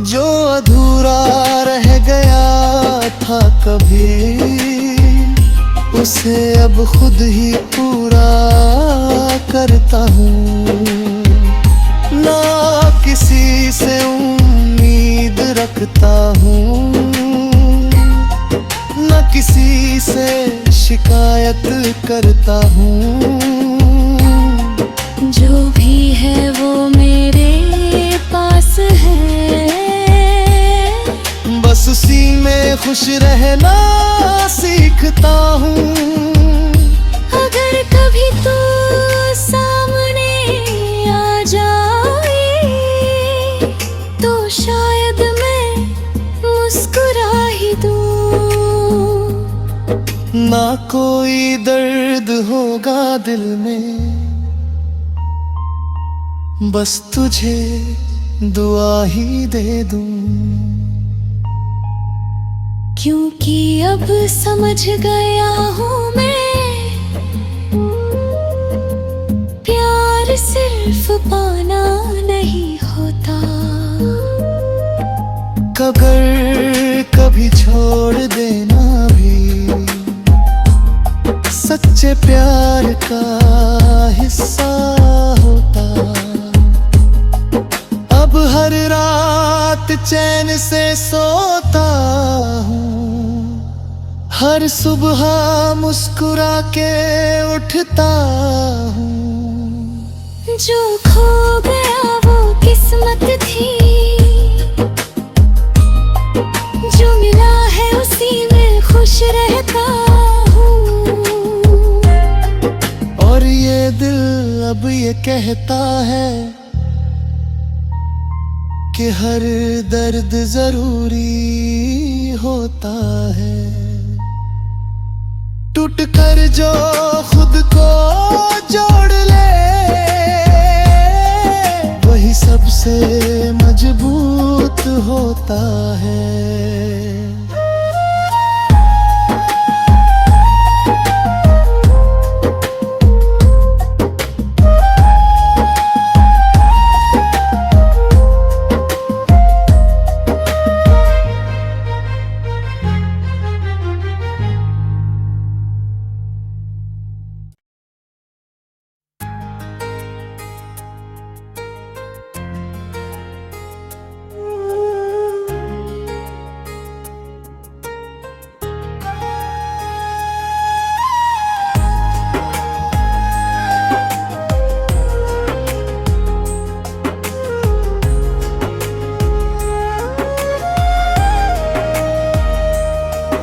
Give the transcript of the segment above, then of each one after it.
जो अधूरा रह गया था कभी, उसे अब खुद ही पूरा करता हूँ। ना किसी से उम्मीद रखता हूँ, ना किसी से शिकायत करता हूँ। जो भी है वो मेरे पास है, बस उसी में खुश रहना सीखता हूँ। अगर कभी तो सामने आ जाए तो शायद मैं मुस्कुरा ही दूँ। ना कोई दर्द होगा दिल में, बस तुझे दुआ ही दे दूँ। क्योंकि अब समझ गया हूँ मैं, प्यार सिर्फ पाना नहीं होता। अगर कभी छोड़ देना भी सच्चे प्यार का हिस्सा होता। अब हर रात चैन से सोता हूँ, हर सुबह मुस्कुरा के उठता हूँ। जो खो गया वो किस्मत थी, जो मिला है उसी में खुश रहता हूँ। और ये दिल अब ये कहता है कि हर दर्द जरूरी होता है। टूट कर जो खुद को जोड़ ले, वही सबसे मजबूत होता है।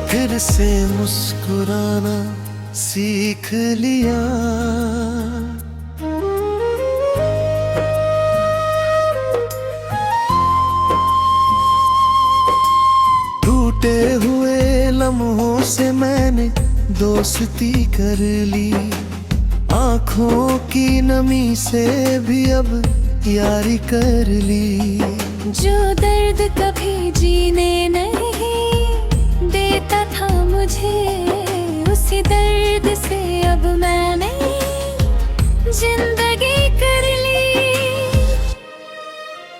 फिर से मुस्कुराना सीख लिया, टूटे हुए लम्हों से मैंने दोस्ती कर ली। आँखों की नमी से भी अब यारी कर ली। जो दर्द कभी जीने नहीं देता था मुझे, उसी दर्द से अब मैंने जिंदगी कर ली।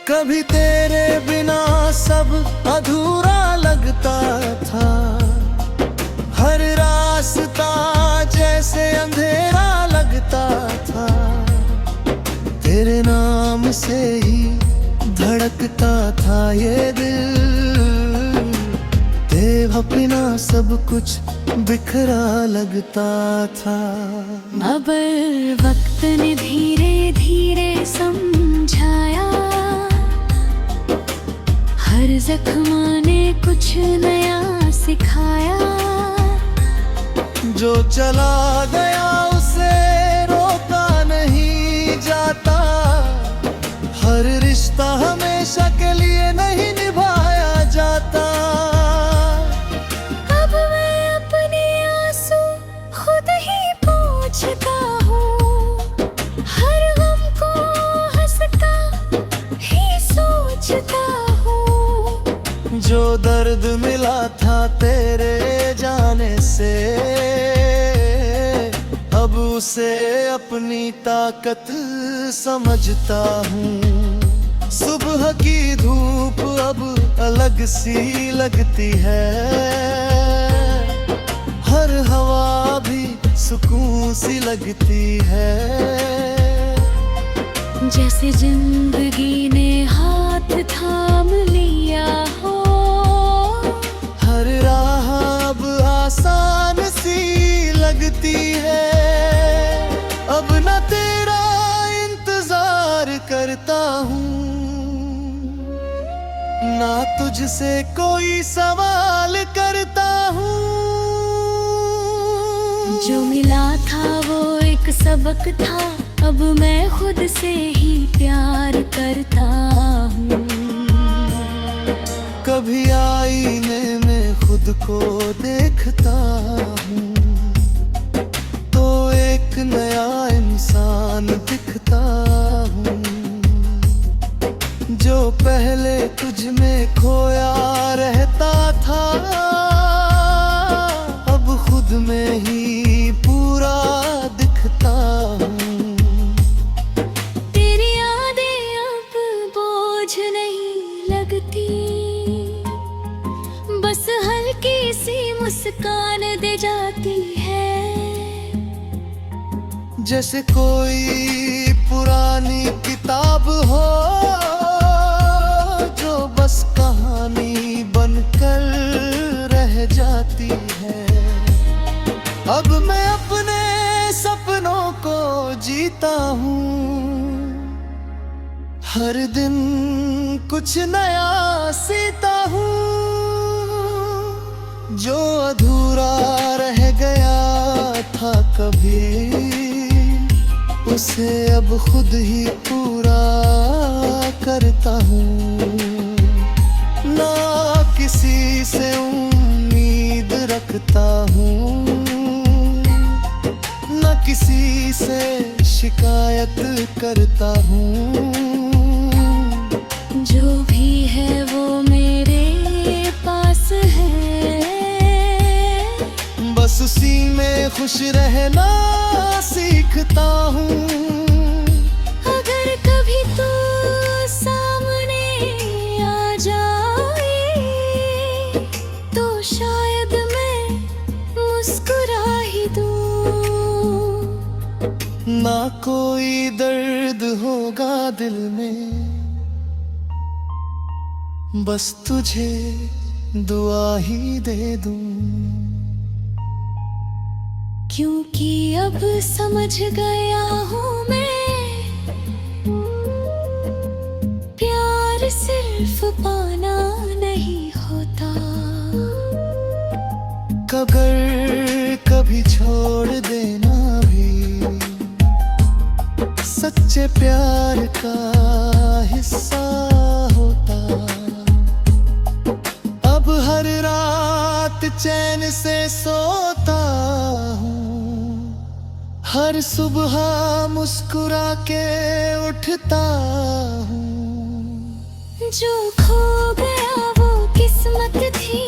कभी तेरे बिना सब अधूरा लगता था, हर रास्ता जैसे अंधेरा लगता था। तेरे नाम से ही धड़कता था ये दिल, तेरे बिना सब कुछ बिखरा लगता था। मगर वक्त ने धीरे धीरे समझाया, हर जख्म ने कुछ नया सिखाया। जो चला गया उसे रोका नहीं जाता, हर रिश्ता हमेशा के लिए नहीं निभाया जाता। अब मैं अपने आंसू खुद ही पोंछता हूँ, हर गम को हंसता ही सोचता हूँ। जो दर्द मिला था तेरे जाने से, अब उसे अपनी ताकत समझता हूँ। सुबह की धूप अब अलग सी लगती है, हर हवा भी सुकून सी लगती है। जैसे जिंदगी ने हाथ थाम लिया हो, हर राह अब आसान सी लगती है। अब न तेरा इंतजार करता हूँ, ना तुझसे कोई सवाल करता हूँ। जो मिला था वो एक सबक था, अब मैं खुद से ही प्यार करता हूँ। कभी आईने में खुद को देखता हूँ, तो एक नया इंसान दिखता हूँ। जो पहले तुझ में खोया रहता था, अब खुद में ही पूरा दिखता हूँ। तेरी यादें अब बोझ नहीं लगती, बस हल्की सी मुस्कान दे जाती है। जैसे कोई पुरानी किताब हो, जो बस कहानी बनकर रह जाती है। अब मैं अपने सपनों को जीता हूँ, हर दिन कुछ नया सीता हूँ। जो अधूरा रह गया था कभी, उसे अब खुद ही पूरा करता हूँ। ना किसी से उम्मीद रखता हूँ, ना किसी से शिकायत करता हूँ। जो भी है वो मेरे पास है, बस उसी में खुश रहना सीखता हूँ। अगर कभी तो सामने आ जाए, तो शायद मैं मुस्कुरा ही दूँ। ना कोई दर्द होगा दिल में, बस तुझे दुआ ही दे दूँ। क्योंकि अब समझ गया हूँ मैं, प्यार सिर्फ पाना नहीं होता। अगर कभी छोड़ देना भी सच्चे प्यार का हिस्सा होता। अब हर रात चैन से सोता हूँ, हर सुबह मुस्कुरा के उठता हूँ। जो खो गया वो किस्मत थी,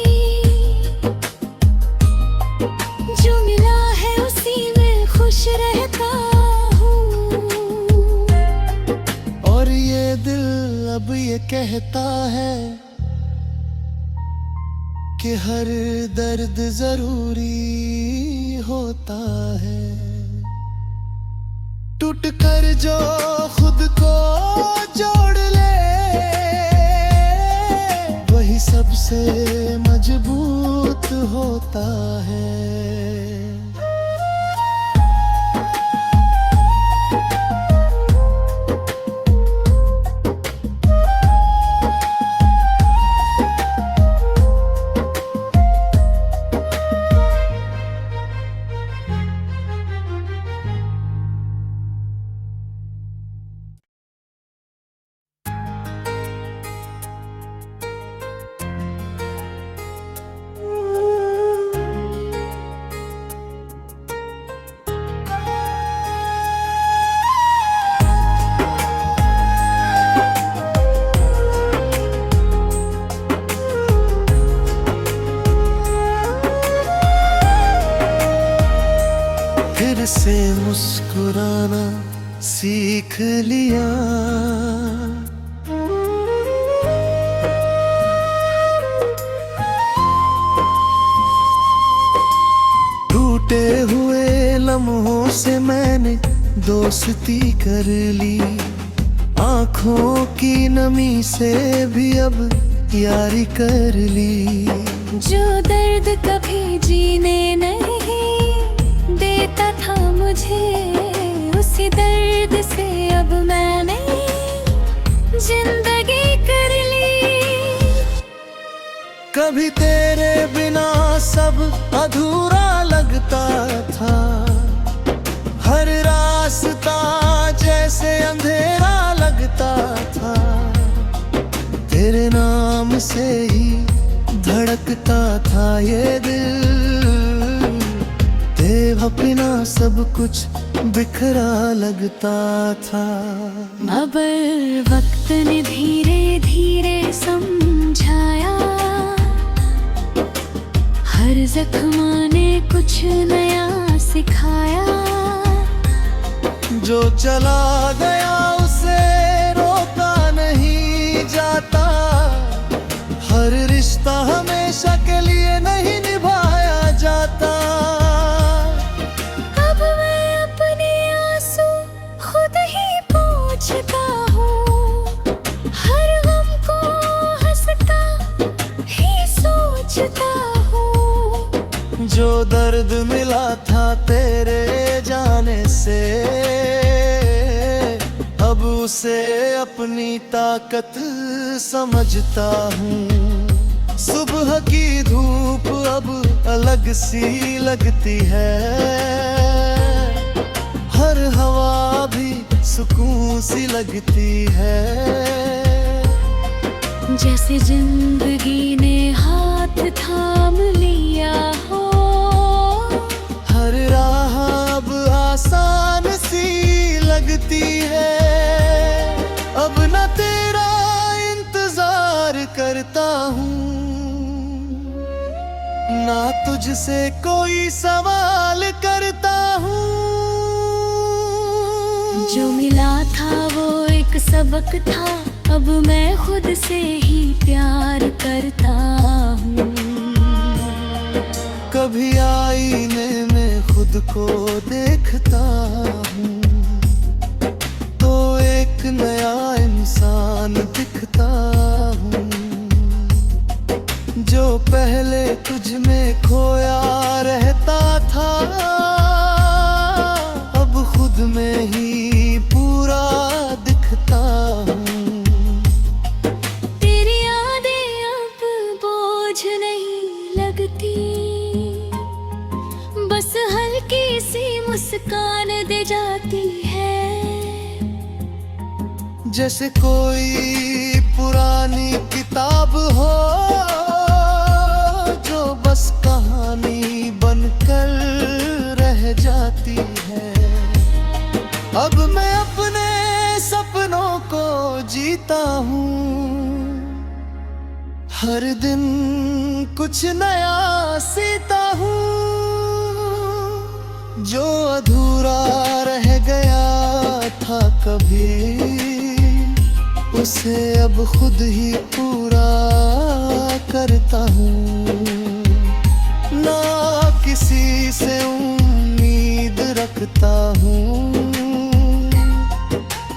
जो मिला है उसी में खुश रहता हूँ। और ये दिल अब ये कहता है कि हर दर्द जरूरी होता है। टूट कर जो खुद को जोड़ ले, वही सबसे मजबूत होता है। फिर से मुस्कुराना सीख लिया, से मैंने दोस्ती कर ली, आँखों की नमी से भी अब यारी कर ली। जो दर्द कभी जीने नहीं देता था मुझे, उसी दर्द से अब मैंने जिंदगी कर ली। कभी तेरे बिना सब अधूरा लगता था, हर रास्ता जैसे अंधेरा लगता था। तेरे नाम से ही धड़कता था ये दिल, तेरा बिना सब कुछ बिखरा लगता था। अब वक्त ने धीरे धीरे समझाया, हर जख्म ने कुछ नया सिखाया। जो चला गया उसे रोका नहीं जाता, हर रिश्ता हमेशा के लिए नहीं निभाया जाता। अब मैं अपने आंसू खुद ही पोंछता हूँ, हर गम को हंसता ही सोचता हूँ। जो दर्द मिला था तेरे जाने से, अब उसे अपनी ताकत समझता हूँ। सुबह की धूप अब अलग सी लगती है, हर हवा भी सुकून सी लगती है। जैसे जिंदगी ने हाथ थाम लिया हो, हर राह अब आसान सी लगती है। अब न तेरा इंतजार करता हूँ, ना तुझसे कोई सवाल करता हूँ। जो मिला था वो एक सबक था, अब मैं खुद से ही प्यार करता हूँ। कभी आईने में खुद को देखता हूँ, तो एक नया इंसान दिखता हूँ। जो पहले तुझ में खोया रहता था, अब खुद में ही पूरा दिखता हूँ। तेरी यादें अब बोझ नहीं लगती, बस हल्की सी मुस्कान दे जाती है। जैसे कोई पुरानी किताब हो, जो बस कहानी बनकर रह जाती है। अब मैं अपने सपनों को जीता हूँ, हर दिन कुछ नया सीता हूँ। जो अधूरा रह गया था कभी, उसे अब खुद ही पूरा करता हूँ। ना किसी से उम्मीद रखता हूँ,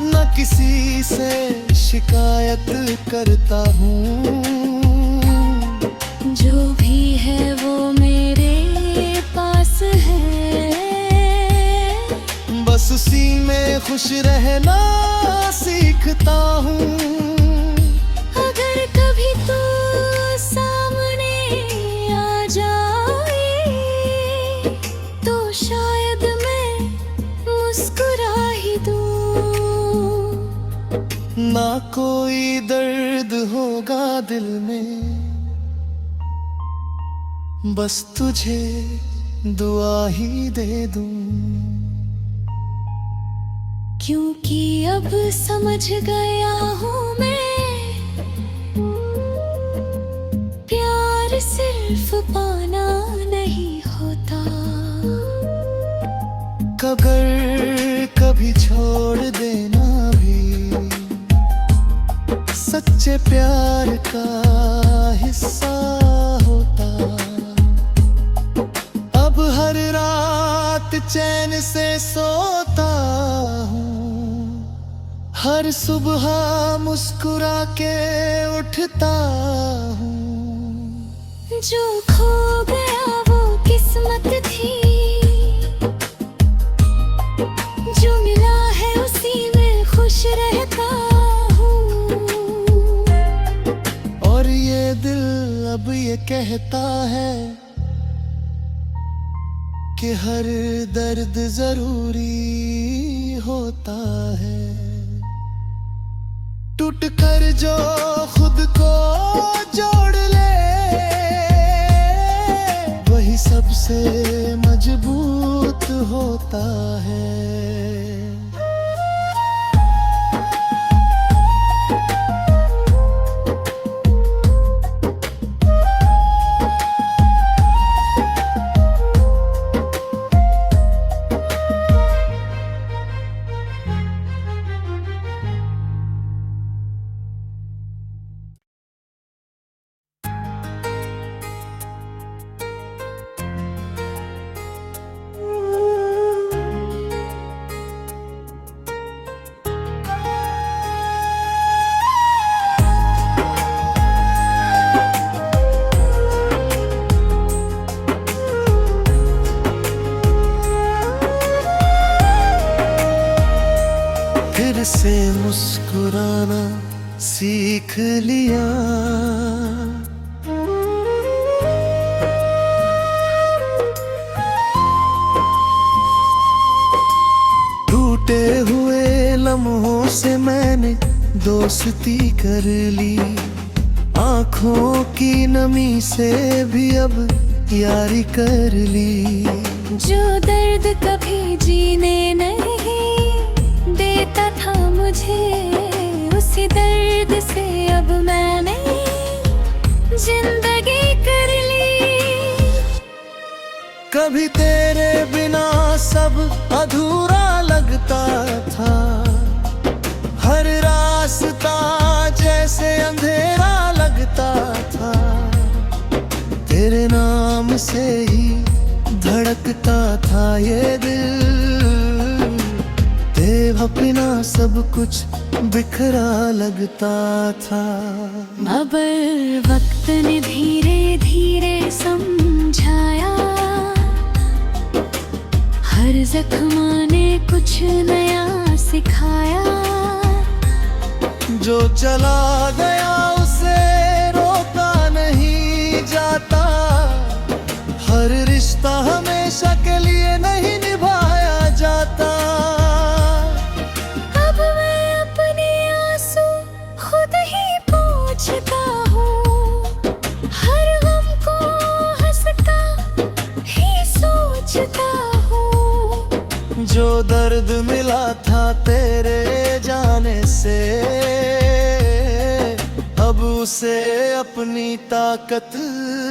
ना किसी से शिकायत करता हूँ। जो भी है वो मेरे पास है, बस उसी में खुश रहना सीखता हूँ। अगर कभी तू सामने आ जाए, तो शायद मैं मुस्कुरा ही दूँ। ना कोई दर्द होगा दिल में, बस तुझे दुआ ही दे दूँ। क्योंकि अब समझ गया हूँ मैं, प्यार सिर्फ पाना नहीं होता। अगर कभी छोड़ देना भी सच्चे प्यार का हिस्सा होता। अब हर रात चैन से सोता हूँ, हर सुबह मुस्कुरा के उठता हूँ। जो खो गया वो किस्मत थी, जो मिला है उसी में खुश रहता हूँ। और ये दिल अब ये कहता है कि हर दर्द जरूरी होता है। टूट कर जो खुद को जोड़ ले, वही सबसे मजबूत होता है। फिर से मुस्कुराना सीख लिया, टूटे हुए लम्हों से मैंने दोस्ती कर ली। आँखों की नमी से भी अब यारी कर ली। जो दर्द कभी जीने नहीं देता था मुझे, उसी दर्द से अब मैंने जिंदगी कर ली। कभी तेरे बिना सब अधूरा लगता था, हर रास्ता जैसे अंधेरा लगता था। तेरे नाम से ही धड़कता था ये दिल, तेरे बिना सब कुछ बिखरा लगता था। मगर वक्त ने धीरे धीरे समझाया, हर जख्म ने कुछ नया सिखाया। जो चला गया उसे रोका नहीं जाता, हर रिश्ता हमेशा के लिए नहीं निभाया जाता। अब मैं अपने आंसू खुद ही पोंछता हूँ, हर गम को हंसता ही सोचता हूँ। जो दर्द मिला था तेरे जाने से, अब उसे अपनी ताकत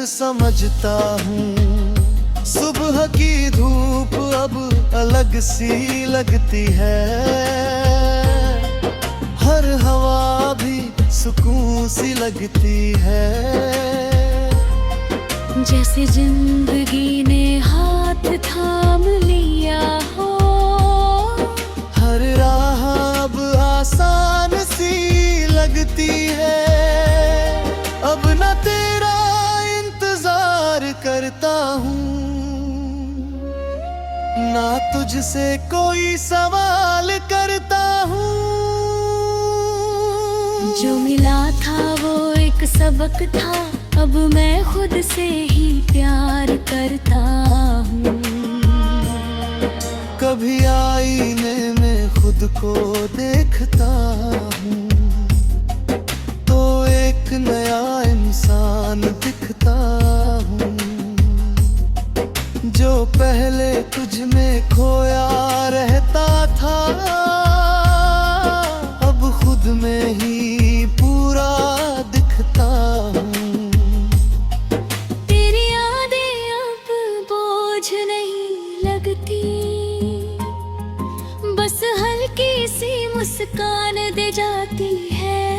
समझता हूँ। सुबह की धूप अब अलग सी लगती है, हर हवा भी सुकून सी लगती है। जैसे जिंदगी ने हाथ थाम लिया हो, हर राह अब आसान सी लगती है। अब न तेरा इंतजार करता हूँ, ना तुझसे कोई सवाल करता हूँ। जो मिला था वो एक सबक था, अब मैं खुद से ही प्यार करता हूँ। कभी आईने में खुद को देखता हूँ, तो एक नया इंसान दिखता हूँ। जो पहले तुझ में खोया रहता था, अब खुद में ही पूरा दिखता हूँ। तेरी यादें अब बोझ नहीं लगती, बस हल्की सी मुस्कान दे जाती है।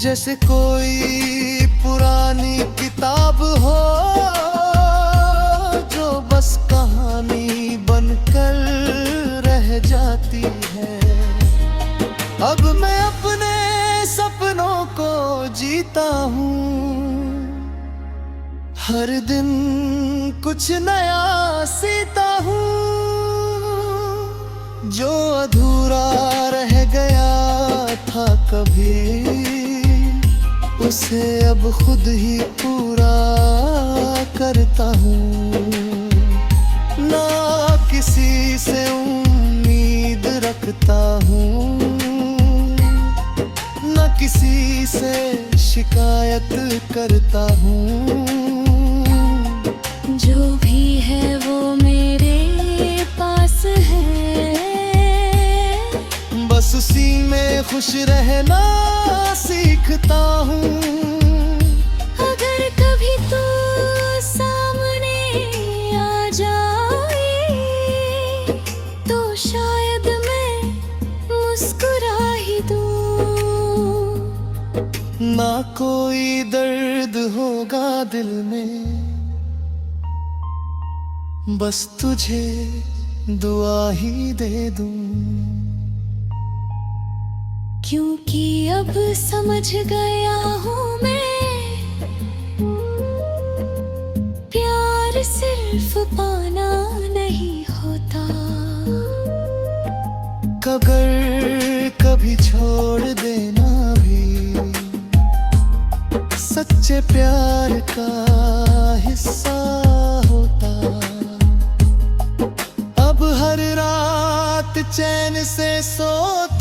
जैसे कोई पुरानी किताब हो जो बस कहानी जीता हूँ। हर दिन कुछ नया सीता हूँ, जो अधूरा रह गया था कभी, उसे अब खुद ही पूरा करता हूँ। ना किसी से उम्मीद रखता हूँ, ना किसी से शिकायत करता हूँ। जो भी है वो मेरे पास है, बस उसी में खुश रहना सीखता हूँ। अगर कभी तो सामने आ जाए, तो शायद मैं मुस्कुरा ही दूँ। ना कोई दर्द होगा दिल में, बस तुझे दुआ ही दे दूं। क्योंकि अब समझ गया हूँ मैं, प्यार सिर्फ पाना नहीं होता। अगर कभी छोड़ देना भी सच्चे प्यार का हिस्सा होता। अब हर रात चैन से सोता